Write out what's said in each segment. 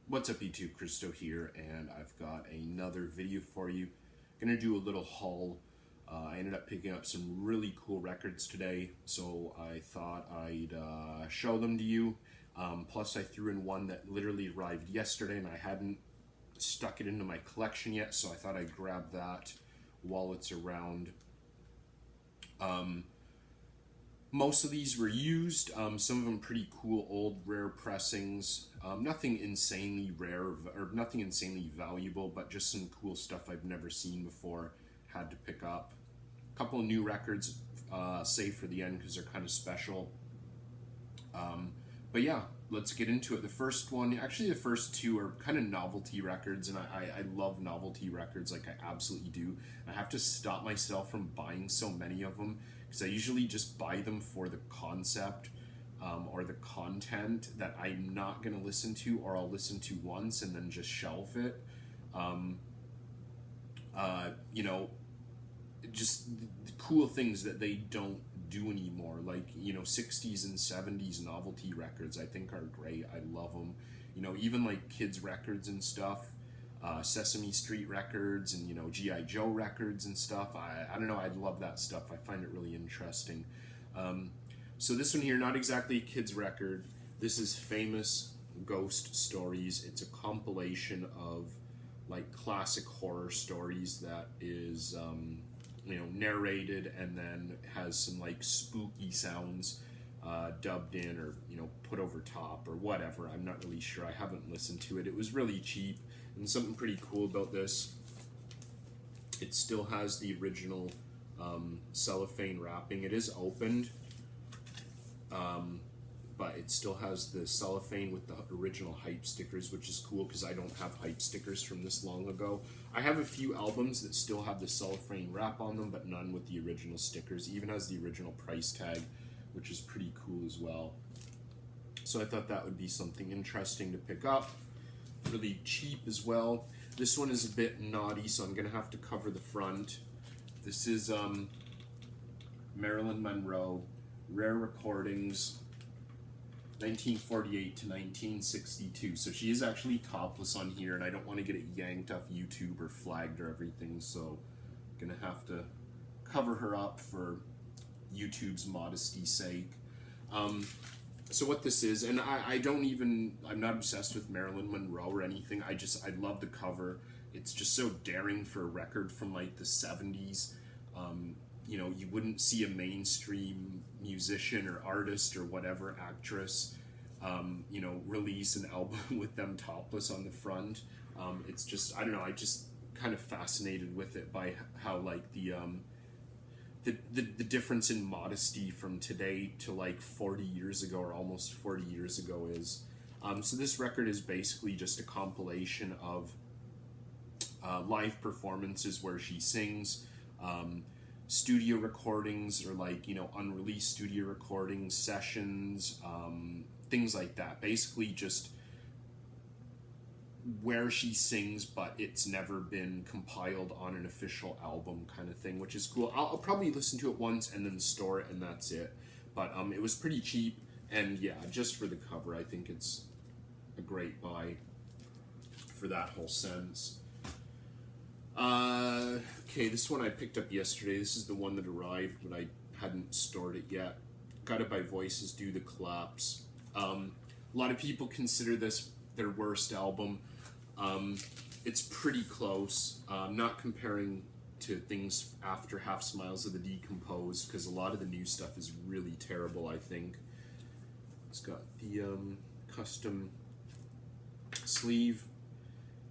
What's up YouTube, Christo here, and I've got another video for you. Gonna do a little haul. I ended up picking up some really cool records today, so I thought I'd show them to you. Plus I threw in one that literally arrived yesterday and I hadn't stuck it into my collection yet, so I thought I'd grab that while it's around. Most of these were used, some of them pretty cool old rare pressings. Nothing insanely rare or nothing insanely valuable, but just some cool stuff I've never seen before, had to pick up. A couple of new records, saved for the end because they're kind of special. But yeah, let's get into it. The first one, actually the first two are kind of novelty records, and I love novelty records, like I absolutely do. I have to stop myself from buying so many of them because I usually just buy them for the concept or the content that I'm not going to listen to, or I'll listen to once and then just shelf it. You know, just the cool things that they don't do anymore, like 60s and 70s novelty records I think are great. I love them. Even like kids records and stuff, Sesame Street records, and GI Joe records and stuff. I don't know, I love that stuff. I find it really interesting. So this one here, not exactly a kids record. This is Famous Ghost Stories. It's a compilation of like classic horror stories that is narrated, and then has some like spooky sounds dubbed in, or put over top, or whatever. I'm not really sure. I haven't listened to it. It was really cheap, and something pretty cool about this, it still has the original cellophane wrapping. It is opened, but it still has the cellophane with the original hype stickers, which is cool because I don't have hype stickers from this long ago. I have a few albums that still have the cellophane wrap on them, but none with the original stickers. It even has the original price tag, which is pretty cool as well. So I thought that would be something interesting to pick up. Really cheap as well. This one is a bit naughty, so I'm going to have to cover the front. This is Marilyn Monroe, Rare Recordings, 1948 to 1962. So she is actually topless on here, and I don't want to get it yanked off YouTube or flagged or everything, so I'm gonna have to cover her up for YouTube's modesty's sake. So what this is, and I'm not obsessed with Marilyn Monroe or anything. I love the cover. It's just so daring for a record from like the 70s. You wouldn't see a mainstream musician or artist or whatever, actress, release an album with them topless on the front. It's just, I don't know, I just kind of fascinated with it by how like the difference in modesty from today to like 40 years ago, or almost 40 years ago is. So this record is basically just a compilation of live performances where she sings, studio recordings, or like unreleased studio recordings, sessions, things like that. Basically just where she sings, but it's never been compiled on an official album kind of thing, which is cool. I'll probably listen to it once and then store it, and that's it. But it was pretty cheap, and yeah, just for the cover, I think it's a great buy for that whole sense. Okay, this one I picked up yesterday. This is the one that arrived, but I hadn't stored it yet. Guided by Voices, Do the Collapse. A lot of people consider this their worst album. It's pretty close. Not comparing to things after Half Smiles of the Decomposed, because a lot of the new stuff is really terrible, I think. It's got the custom sleeve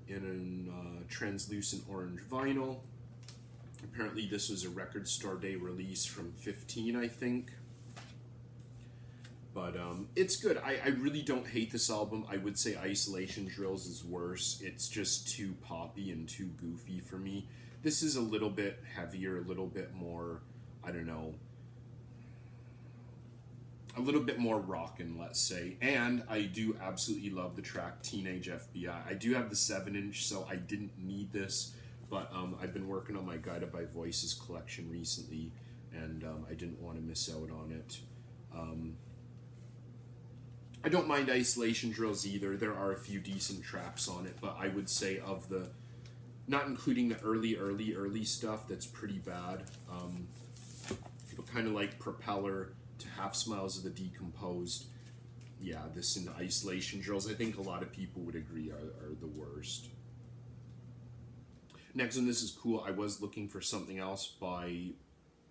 in a translucent orange vinyl. Apparently this was a Record Store Day release from 15, I think. But it's good. I really don't hate this album. I would say Isolation Drills is worse. It's just too poppy and too goofy for me. This is a little bit heavier, a little bit more, I don't know, a little bit more rockin', let's say. And I do absolutely love the track Teenage FBI. I do have the 7-inch, so I didn't need this, but I've been working on my Guided by Voices collection recently, and I didn't want to miss out on it. I don't mind Isolation Drills either. There are a few decent tracks on it, but I would say of the, not including the early stuff, that's pretty bad. People kind of like Propeller to Half Smiles of the Decomposed. Yeah, this and Isolation Drills, I think a lot of people would agree are the worst. Next one, this is cool. I was looking for something else by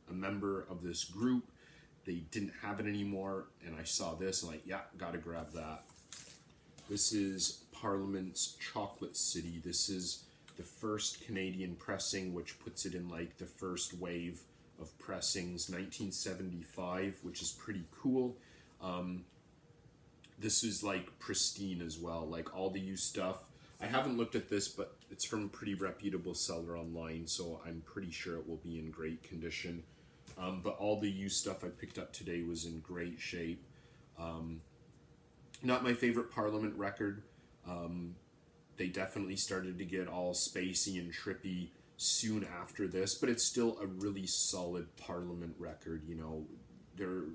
a member of this group. They didn't have it anymore, and I saw this, and yeah, gotta grab that. This is Parliament's Chocolate City. This is the first Canadian pressing, which puts it in like the first wave of pressings, 1975, which is pretty cool. This is like pristine as well, like all the used stuff. I haven't looked at this, but it's from a pretty reputable seller online, so I'm pretty sure it will be in great condition. But all the used stuff I picked up today was in great shape. Not my favorite Parliament record. They definitely started to get all spacey and trippy soon after this, but it's still a really solid Parliament record. You know,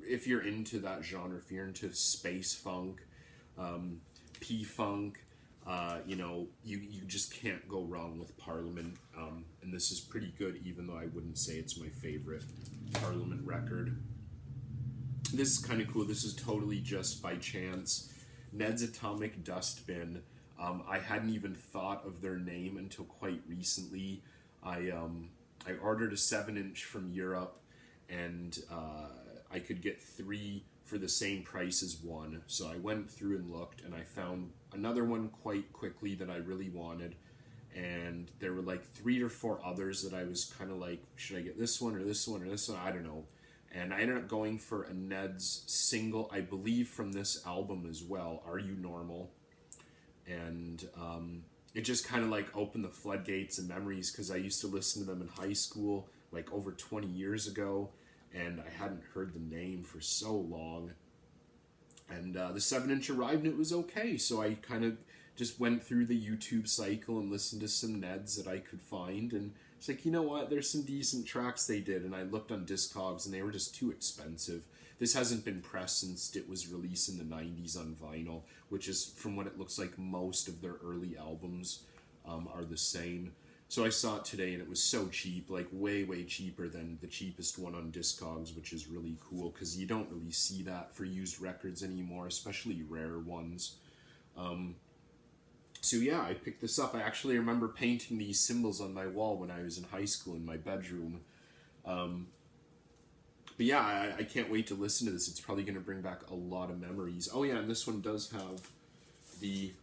if you're into that genre, if you're into space funk, P-funk, you know, you just can't go wrong with Parliament. And this is pretty good, even though I wouldn't say it's my favorite Parliament record. This is kind of cool. This is totally just by chance. Ned's Atomic Dustbin. I hadn't even thought of their name until quite recently. I ordered a 7-inch from Europe, and I could get 3 for the same price as 1. So I went through and looked, and I found another one quite quickly that I really wanted. And there were like 3 or 4 others that I was kind of like, should I get this one or this one or this one? I don't know. And I ended up going for a Neds single, I believe from this album as well, Are You Normal? And it just kind of like opened the floodgates and memories, because I used to listen to them in high school, like over 20 years ago, and I hadn't heard the name for so long. And the 7-inch arrived and it was okay, so I kind of just went through the YouTube cycle and listened to some Neds that I could find, and it's like, you know what, there's some decent tracks they did, and I looked on Discogs and they were just too expensive. This hasn't been pressed since it was released in the 90s on vinyl, which is, from what it looks like, most of their early albums are the same. So I saw it today and it was so cheap, like way cheaper than the cheapest one on Discogs, which is really cool, because you don't really see that for used records anymore, especially rare ones. So yeah, I picked this up. I actually remember painting these symbols on my wall when I was in high school in my bedroom. But yeah, I can't wait to listen to this. It's probably going to bring back a lot of memories. Oh yeah, and this one does have the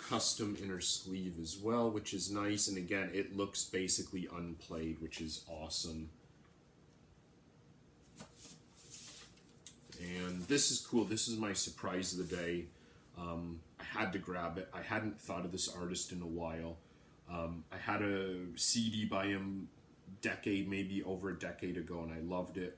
custom inner sleeve as well, which is nice. And again, it looks basically unplayed, which is awesome. And this is cool. This is my surprise of the day. I had to grab it. I hadn't thought of this artist in a while. I had a CD by him maybe over a decade ago, and I loved it.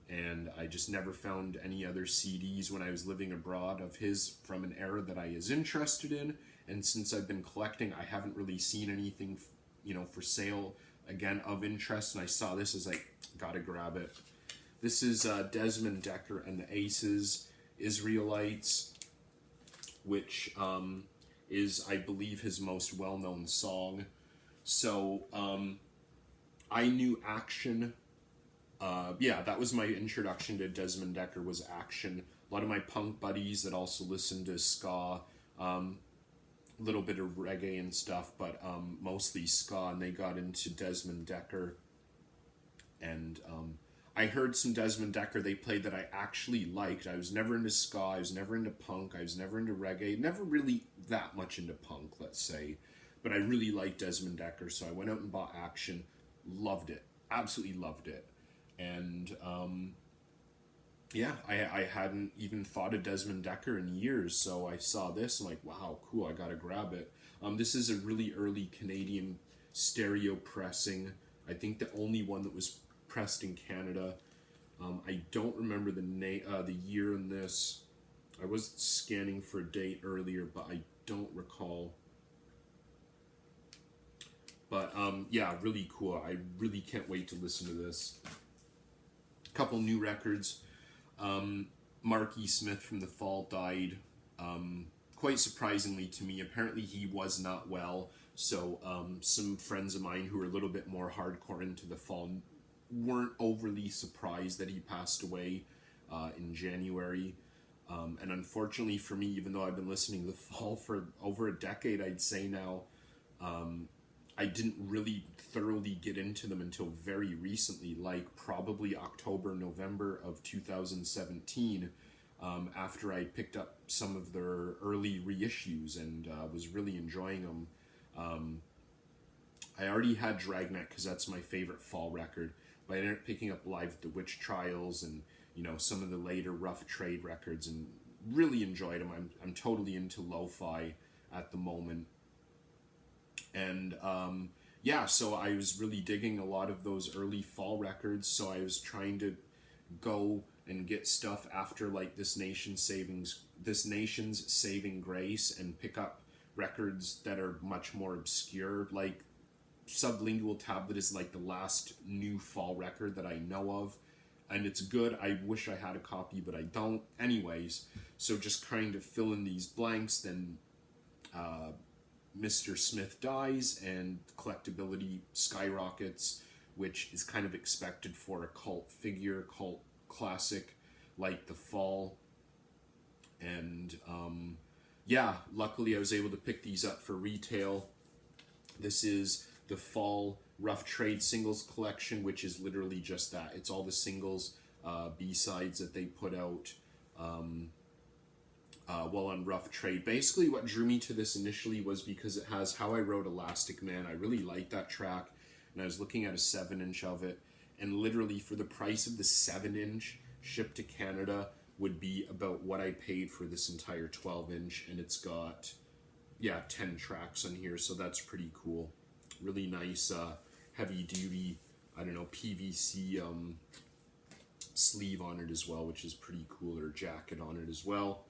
And I just never found any other CDs when I was living abroad of his from an era that I was interested in. And since I've been collecting, I haven't really seen anything, you know, for sale again of interest. And I saw this as like, gotta grab it. This is Desmond Dekker and the Aces, Israelites, which is, I believe, his most well-known song. So I knew Action. Yeah, that was my introduction to Desmond Dekker, was Action. A lot of my punk buddies that also listened to ska, a little bit of reggae and stuff, but mostly ska, and they got into Desmond Dekker. And I heard some Desmond Dekker they played that I actually liked. I was never into ska, I was never into punk, I was never into reggae, never really that much into punk, let's say. But I really liked Desmond Dekker, so I went out and bought Action. Loved it. Absolutely loved it. And yeah, I hadn't even thought of Desmond Dekker in years, so I saw this, I'm like, wow, cool, I gotta grab it. This is a really early Canadian stereo pressing. I think the only one that was pressed in Canada. I don't remember the year in this. I was scanning for a date earlier, but I don't recall. But yeah, really cool. I really can't wait to listen to this. A couple new records. Marky Smith from the fall died, quite surprisingly to me. Apparently he was not well, so some friends of mine who are a little bit more hardcore into the fall weren't overly surprised that he passed away in January. And unfortunately for me, even though I've been listening to the fall for over a decade, I'd say now, I didn't really thoroughly get into them until very recently, like probably October, November of 2017, after I picked up some of their early reissues and was really enjoying them. I already had Dragnet because that's my favorite fall record, but I ended up picking up Live at the Witch Trials and, you know, some of the later Rough Trade records and really enjoyed them. I'm totally into lo-fi at the moment. And yeah, so I was really digging a lot of those early fall records, so I was trying to go and get stuff after like This Nation's Saving Grace and pick up records that are much more obscure. Like Sublingual Tablet is like the last new fall record that I know of, and it's good. I wish I had a copy, but I don't. Anyways, so just trying to fill in these blanks, then Mr. Smith dies and collectability skyrockets, which is kind of expected for a cult figure, cult classic like The Fall. And yeah, luckily I was able to pick these up for retail. This is the Fall Rough Trade Singles Collection, which is literally just that. It's all the singles, B-sides that they put out while on Rough Trade. Basically what drew me to this initially was because it has How I Wrote Elastic Man. I really like that track, and I was looking at a 7-inch of it, and literally for the price of the 7-inch shipped to Canada would be about what I paid for this entire 12-inch, and it's got, yeah, 10 tracks on here, so that's pretty cool. Really nice heavy duty, I don't know, PVC sleeve on it as well, which is pretty cool, or jacket on it as well.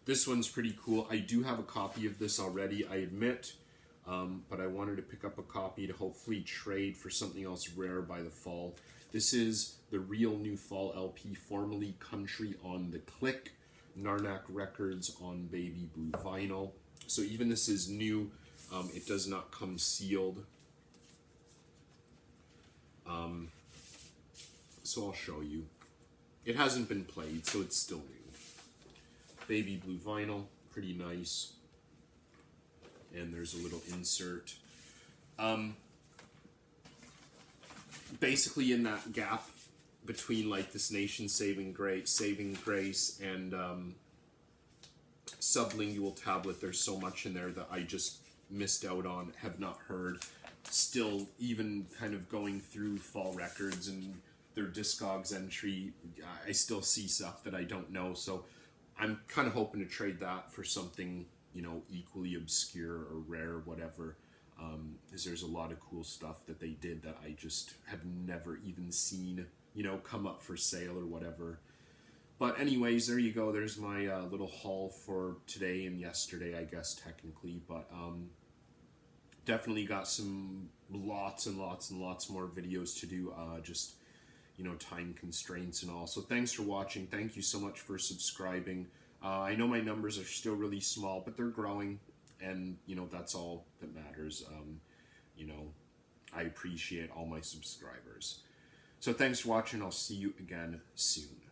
This one's pretty cool. I do have a copy of this already, I admit, but I wanted to pick up a copy to hopefully trade for something else rare by the fall. This is the Real New Fall LP, formerly Country on the Click, Narnak Records on baby blue vinyl. So even this is new, it does not come sealed. So I'll show you. It hasn't been played, so it's still new. Baby blue vinyl, pretty nice. And there's a little insert. Basically in that gap between like This Nation's Saving Grace and Sublingual Tablet, there's so much in there that I just missed out on, have not heard. Still, even kind of going through fall records and their Discogs entry, I still see stuff that I don't know, so I'm kind of hoping to trade that for something, you know, equally obscure or rare, whatever, because there's a lot of cool stuff that they did that I just have never even seen, you know, come up for sale or whatever. But anyways, there you go. There's my little haul for today and yesterday, I guess, technically. But definitely got some lots and lots and lots more videos to do, just, you know, time constraints and all. So thanks for watching. Thank you so much for subscribing. I know my numbers are still really small, but they're growing, and, you know, that's all that matters. You know, I appreciate all my subscribers. So thanks for watching. I'll see you again soon.